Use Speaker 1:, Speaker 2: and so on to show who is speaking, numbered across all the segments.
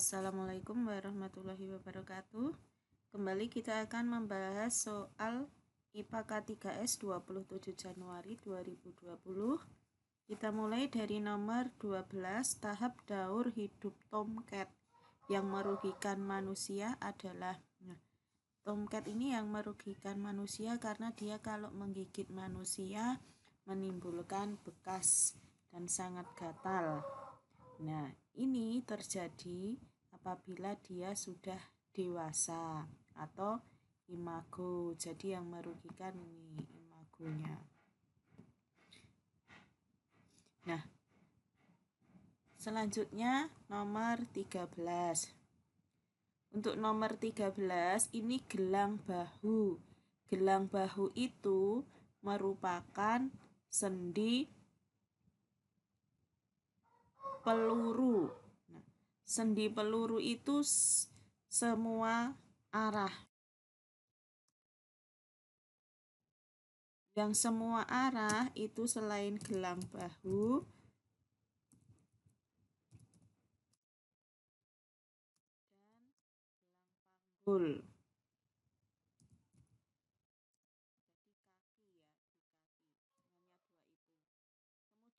Speaker 1: Assalamualaikum warahmatullahi wabarakatuh. Kembali kita akan membahas soal IPA K3S 27 Januari 2020. Kita mulai dari nomor 12, tahap daur hidup tomcat yang merugikan manusia adalah tomcat ini yang merugikan manusia karena dia kalau menggigit manusia menimbulkan bekas dan sangat gatal. Nah, ini terjadi apabila dia sudah dewasa atau imago. Jadi yang merugikan ini imagonya. Nah, selanjutnya nomor 13. Untuk nomor 13 ini gelang bahu. Gelang bahu itu merupakan sendi peluru. Nah, sendi peluru itu semua arah. Yang semua arah itu selain gelang bahu dan panggul.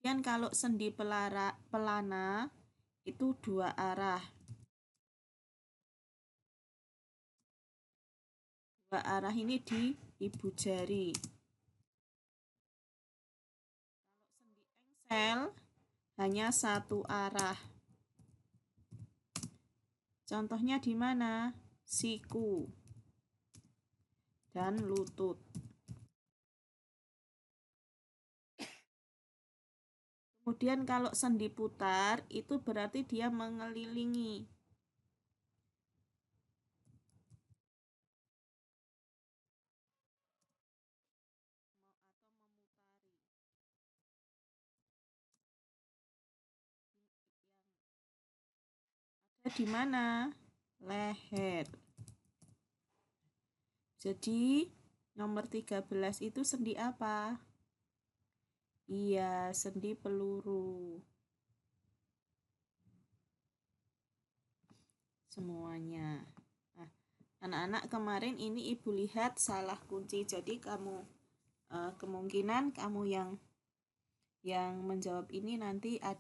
Speaker 1: Kemudian kalau sendi pelana itu dua arah. Dua arah ini di ibu jari. Kalau sendi engsel hanya satu arah. Contohnya di mana? Siku dan lutut. Kemudian kalau sendi putar itu berarti dia mengelilingi. Ada di mana? Leher. Jadi nomor 13 itu sendi apa? Iya, sendi peluru. Semuanya. Nah, anak-anak kemarin ini ibu lihat salah kunci. Jadi kamu kemungkinan kamu yang menjawab ini nanti ada.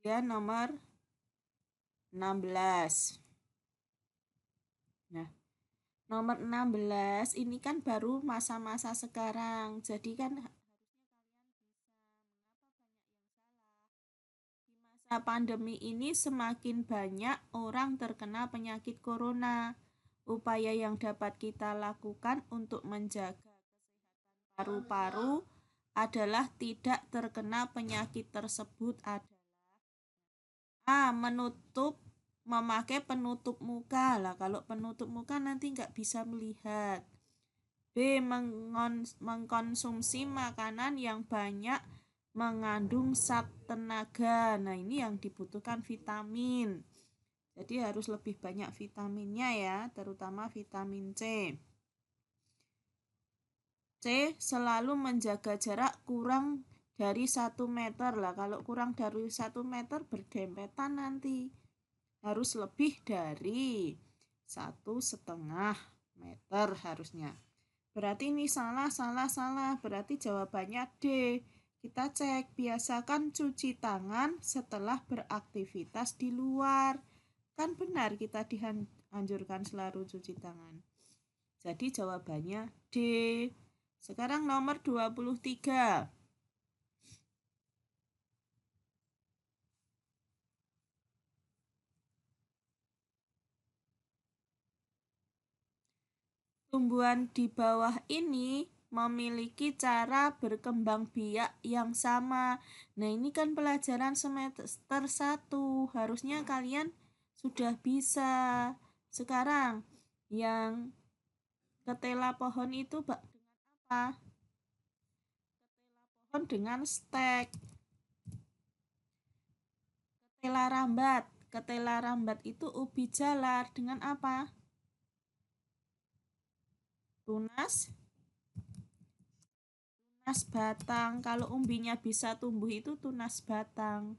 Speaker 1: Kemudian nomor 16. Nah, nomor 16 ini kan baru masa-masa sekarang. Jadi kan masa pandemi ini semakin banyak orang terkena penyakit corona. Upaya yang dapat kita lakukan untuk menjaga kesehatan paru-paru adalah tidak terkena penyakit tersebut adalah memakai penutup muka. Lah kalau penutup muka nanti nggak bisa melihat. B. Mengkonsumsi makanan yang banyak mengandung zat tenaga. Nah, ini yang dibutuhkan vitamin. Jadi harus lebih banyak vitaminnya ya, terutama vitamin C. C. Selalu menjaga jarak kurang dari 1 meter. Lah kalau kurang dari 1 meter berdempetan nanti. Harus lebih dari 1,5 meter harusnya. Berarti ini salah. Berarti jawabannya D. Kita cek, biasakan cuci tangan setelah beraktivitas di luar. Kan benar kita dianjurkan selalu cuci tangan. Jadi jawabannya D. Sekarang nomor 23. Tumbuhan di bawah ini memiliki cara berkembang biak yang sama. Nah, ini kan pelajaran semester 1. Harusnya kalian sudah bisa. Sekarang yang ketela pohon itu dengan apa? Ketela pohon dengan stek. Ketela rambat itu ubi jalar dengan apa? Tunas batang. Kalau umbinya bisa tumbuh itu tunas batang.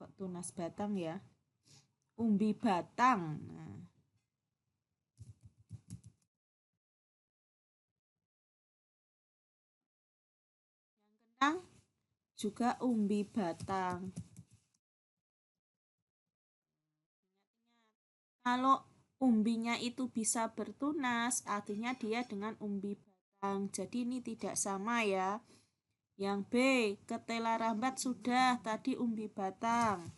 Speaker 1: kok tunas batang ya, umbi batang. Nah, kentang juga umbi batang. Kalau umbinya itu bisa bertunas, artinya dia dengan umbi batang. Jadi ini tidak sama ya. Yang B, ketela rambat sudah, tadi umbi batang.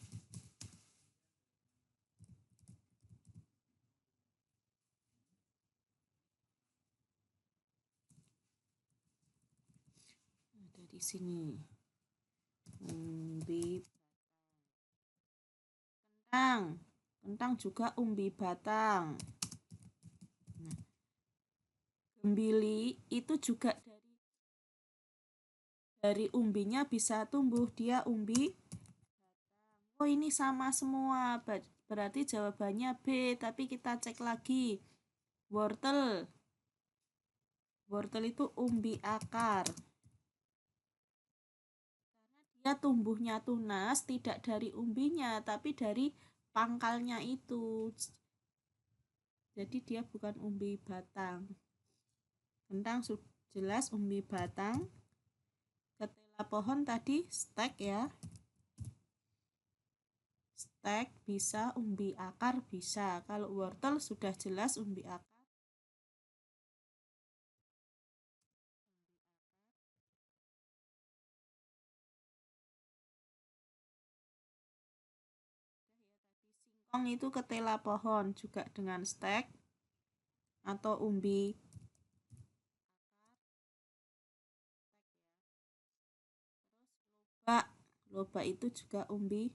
Speaker 1: Ada di sini. Umbi kentang. Kentang juga umbi batang. Nah, gembili itu juga dari umbinya bisa tumbuh, dia umbi batang. Oh, ini sama semua. Berarti jawabannya B, tapi kita cek lagi. Wortel. Wortel itu umbi akar. Dia tumbuhnya tunas tidak dari umbinya tapi dari pangkalnya itu, jadi dia bukan umbi batang. Kentang jelas umbi batang. Ketela pohon tadi stek ya, stek bisa, umbi akar bisa. Kalau wortel sudah jelas umbi akar. Singkong itu ketela pohon juga dengan stek atau umbi lobak. Lobak itu juga umbi.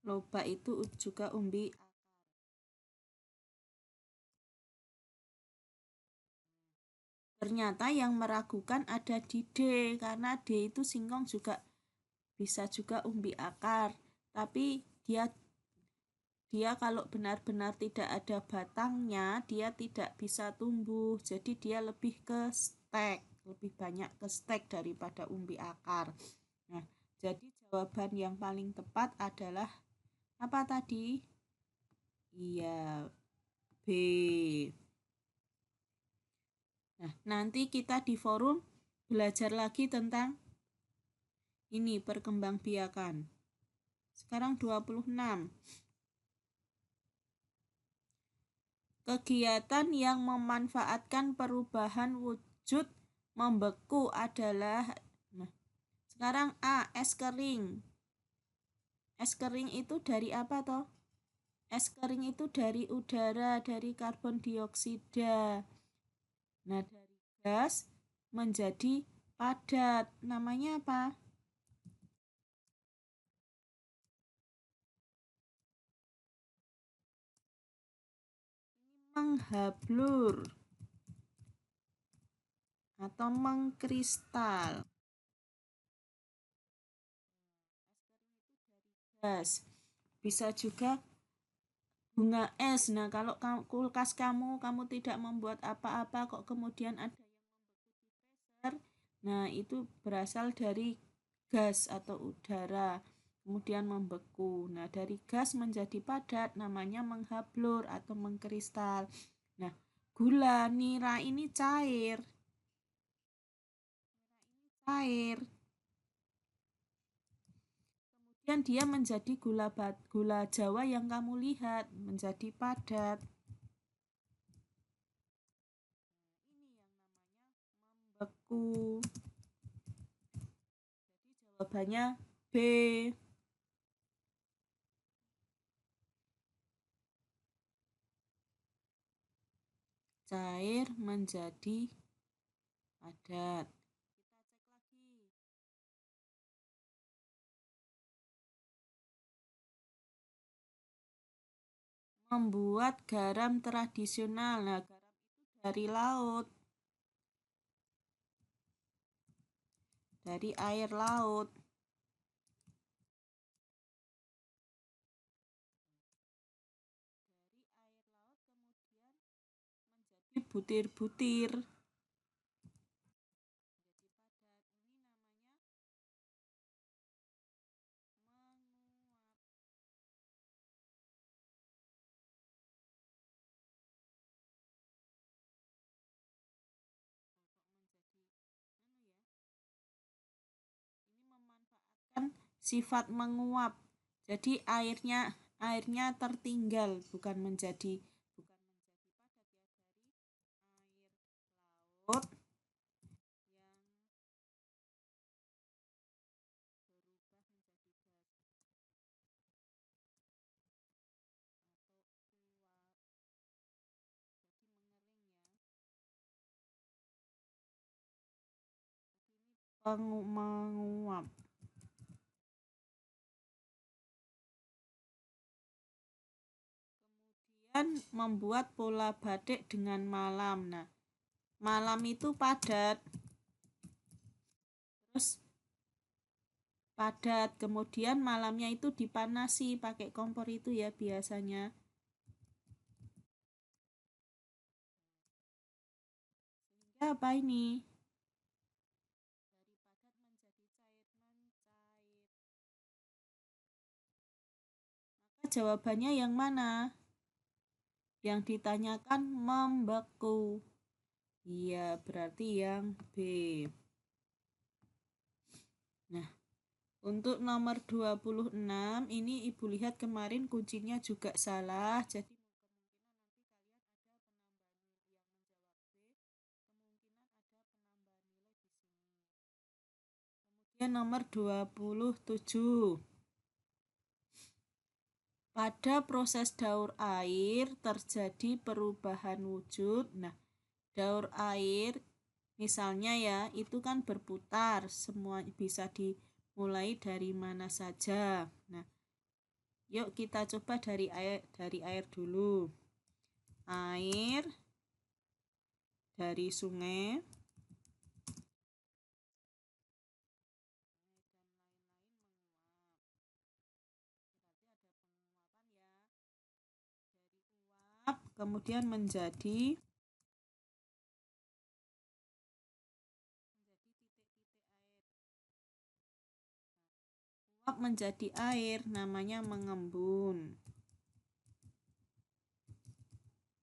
Speaker 1: Lobak itu juga umbi akar. Ternyata yang meragukan ada di D, karena D itu singkong juga bisa juga umbi akar, tapi dia kalau benar-benar tidak ada batangnya, dia tidak bisa tumbuh, jadi dia lebih ke stek, lebih banyak ke stek daripada umbi akar. Nah, jadi jawaban yang paling tepat adalah apa tadi? Iya, B. Nah, nanti kita di forum belajar lagi tentang ini perkembangbiakan. Sekarang 26. Kegiatan yang memanfaatkan perubahan wujud membeku adalah, nah, sekarang A, es kering. Es kering itu dari apa toh? Es kering itu dari udara, dari karbon dioksida. Nah, dari gas menjadi padat. Namanya apa? Menghablur atau mengkristal. Gas. Bisa juga bunga es. Nah, kalau kulkas kamu tidak membuat apa-apa kok kemudian ada yang membeku di freezer. Nah, itu berasal dari gas atau udara kemudian membeku. Nah, dari gas menjadi padat namanya menghablur atau mengkristal. Nah, gula nira ini cair. Cair. Kemudian dia menjadi gula Jawa yang kamu lihat menjadi padat. Ini yang namanya membeku. Jadi jawabannya B. Cair menjadi padat. Kita cek lagi. Membuat garam tradisional. Nah, garam itu dari laut. Dari air laut. Dari air laut kemudian menjadi butir-butir. sifat menguap. Jadi airnya tertinggal, bukan menjadi padat ya, dari air laut yang menguap. Kemudian membuat pola batik dengan malam. Nah, malam itu padat, terus padat, kemudian malamnya itu dipanasi pakai kompor itu ya biasanya. Sehingga apa ini? Maka jawabannya yang mana? Yang ditanyakan membeku. Iya, berarti yang B. Nah, untuk nomor 26 ini Ibu lihat kemarin kuncinya juga salah. Jadi kemudian nomor 27. Pada proses daur air terjadi perubahan wujud. Nah, daur air misalnya ya, itu kan berputar, semua bisa dimulai dari mana saja. Nah, yuk kita coba dari air dulu. Air dari sungai kemudian menjadi uap menjadi air, namanya mengembun.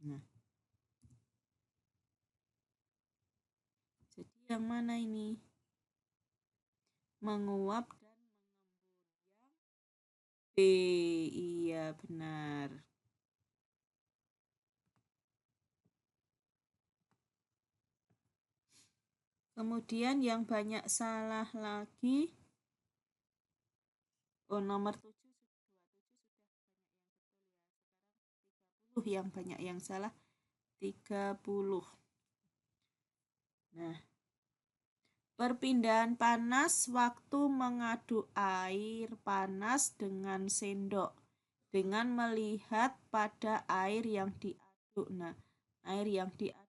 Speaker 1: Nah, jadi yang mana ini? Menguap dan mengembun. Yang B, iya benar. Kemudian yang banyak salah lagi. Oh, nomor 7 sudah yang banyak yang salah 30. Nah, perpindahan panas waktu mengaduk air panas dengan sendok dengan melihat pada air yang diaduk. Nah, air yang diaduk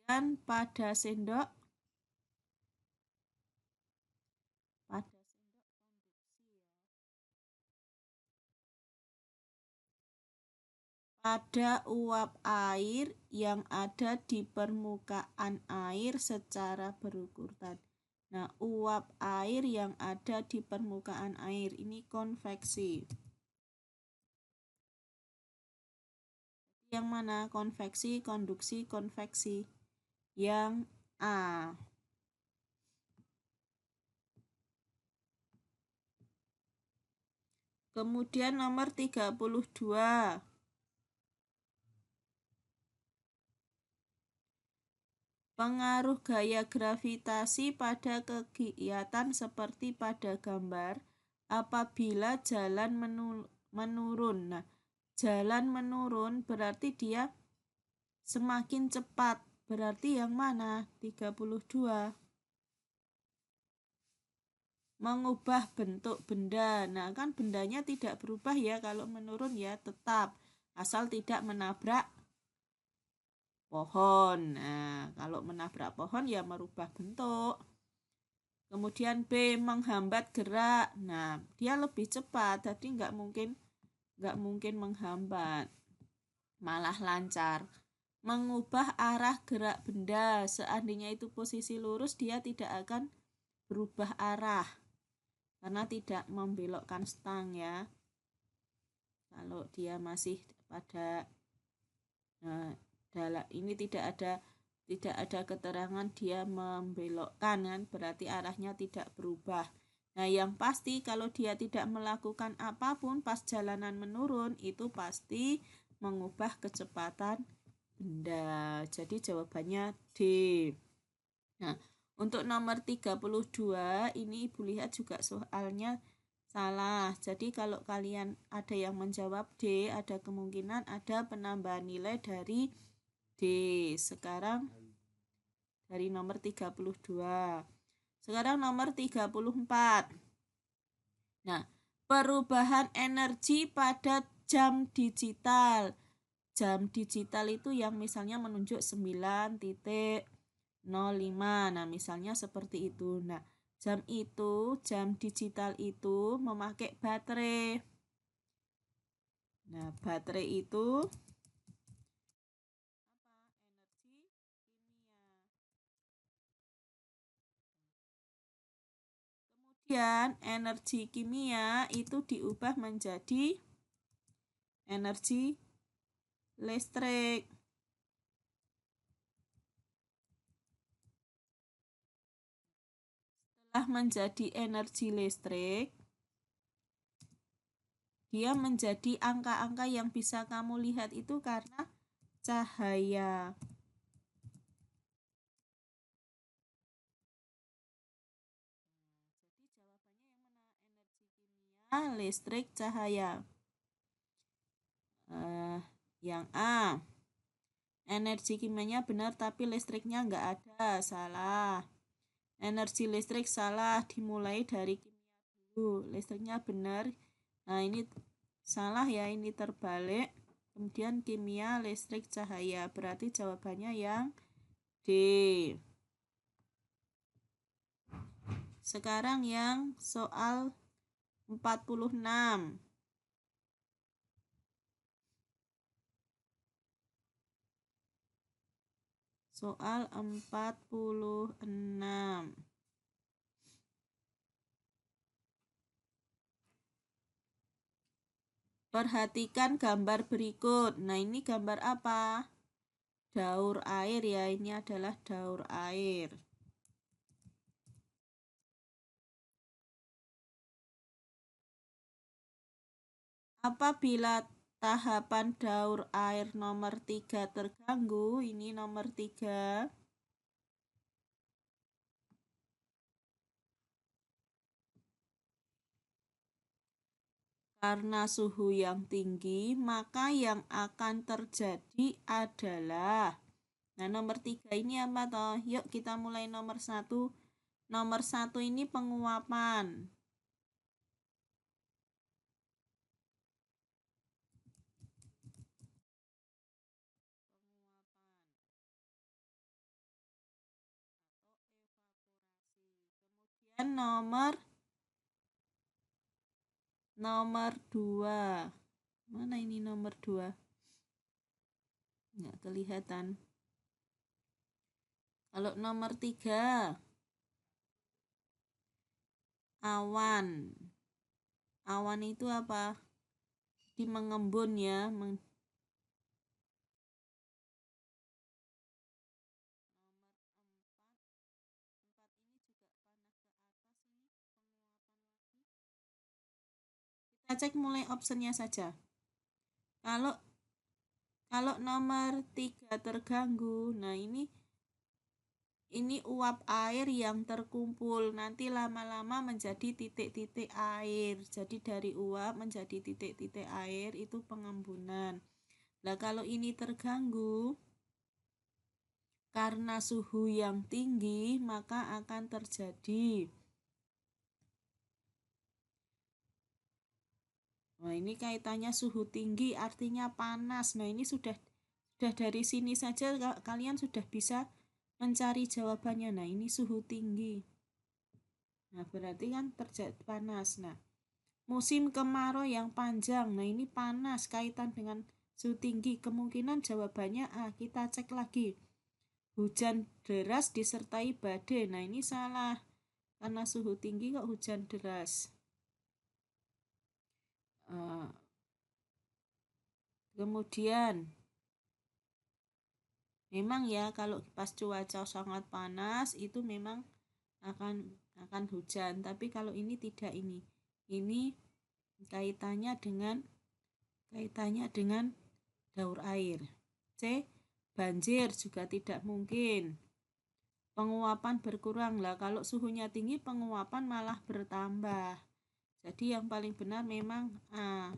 Speaker 1: kemudian pada sendok pada uap air yang ada di permukaan air secara berurutan. Nah, uap air yang ada di permukaan air ini konveksi. Yang mana? Konveksi, konduksi, konveksi. Yang A. Kemudian nomor 32. Pengaruh gaya gravitasi pada kegiatan seperti pada gambar apabila jalan menurun. Nah, jalan menurun berarti dia semakin cepat. Berarti yang mana? 32. Mengubah bentuk benda. Nah, kan bendanya tidak berubah ya kalau menurun ya, tetap. Asal tidak menabrak pohon. Nah, kalau menabrak pohon ya merubah bentuk. Kemudian B, menghambat gerak. Nah, dia lebih cepat, jadi nggak mungkin menghambat, malah lancar. Mengubah arah gerak benda, seandainya itu posisi lurus, dia tidak akan berubah arah karena tidak membelokkan stang ya. Kalau dia masih pada Ini tidak ada keterangan dia membelokkan kan, berarti arahnya tidak berubah. Nah, yang pasti kalau dia tidak melakukan apapun pas jalanan menurun, itu pasti mengubah kecepatan benda. Jadi jawabannya D. Nah, untuk nomor 32 ini Ibu lihat juga soalnya salah. Jadi kalau kalian ada yang menjawab D, ada kemungkinan ada penambahan nilai dari D. Sekarang dari nomor 32. Sekarang nomor 34. Nah, perubahan energi pada jam digital. Jam digital itu yang misalnya menunjuk 9.05. Nah, misalnya seperti itu. Nah, jam digital itu memakai baterai. Nah, baterai itu kemudian energi kimia itu diubah menjadi energi listrik. Setelah menjadi energi listrik, dia menjadi angka-angka yang bisa kamu lihat itu karena cahaya. Listrik, cahaya. Yang A, energi kimianya benar tapi listriknya enggak ada, salah. Energi listrik salah, dimulai dari kimia dulu, listriknya benar. Nah, ini salah ya, ini terbalik. Kemudian kimia, listrik, cahaya, berarti jawabannya yang D. Sekarang yang soal 46. Soal 46. Perhatikan gambar berikut. Nah, ini gambar apa? Daur air ya, ini adalah daur air. Apabila tahapan daur air nomor 3 terganggu, ini nomor 3. Karena suhu yang tinggi, maka yang akan terjadi adalah, nah nomor 3 ini apa toh? Yuk kita mulai nomor 1. Nomor 1 ini penguapan. Kemudian nomor 2. Mana ini nomor 2? Nggak kelihatan. Kalau nomor 3, awan. Awan itu apa? Di mengembun ya. Kita cek mulai optionnya saja. Kalau nomor 3 terganggu, nah ini uap air yang terkumpul, nanti lama-lama menjadi titik-titik air. Jadi dari uap menjadi titik-titik air itu pengembunan. Nah, kalau ini terganggu karena suhu yang tinggi, maka akan terjadi. Nah, ini kaitannya suhu tinggi artinya panas. Nah, ini sudah dari sini saja kalian sudah bisa mencari jawabannya. Nah, ini suhu tinggi. Nah, berarti kan terjadi panas. Nah, musim kemarau yang panjang. Nah, ini panas kaitan dengan suhu tinggi. Kemungkinan jawabannya A. Kita cek lagi. Hujan deras disertai badai. Nah, ini salah. Karena suhu tinggi kok hujan deras. Kemudian Memang ya kalau pas cuaca sangat panas itu memang akan hujan, tapi kalau ini tidak, ini kaitannya dengan daur air. C. Banjir juga tidak mungkin. Penguapan berkurang lah, kalau suhunya tinggi penguapan malah bertambah. Jadi yang paling benar memang A.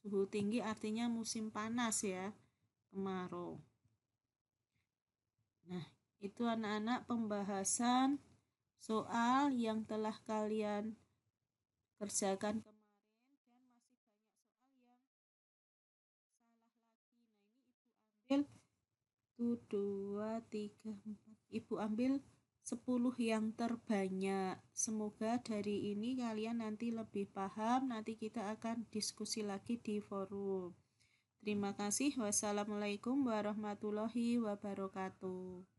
Speaker 1: Suhu tinggi artinya musim panas ya, kemarau. Nah, itu anak-anak pembahasan soal yang telah kalian kerjakan kemarin, dan masih banyak soal yang salah lagi. Nah, ini Ibu ambil 1, 2, 3, 4. Ibu ambil 10 yang terbanyak. Semoga dari ini kalian nanti lebih paham. Nanti kita akan diskusi lagi di forum. Terima kasih. Wassalamualaikum warahmatullahi wabarakatuh.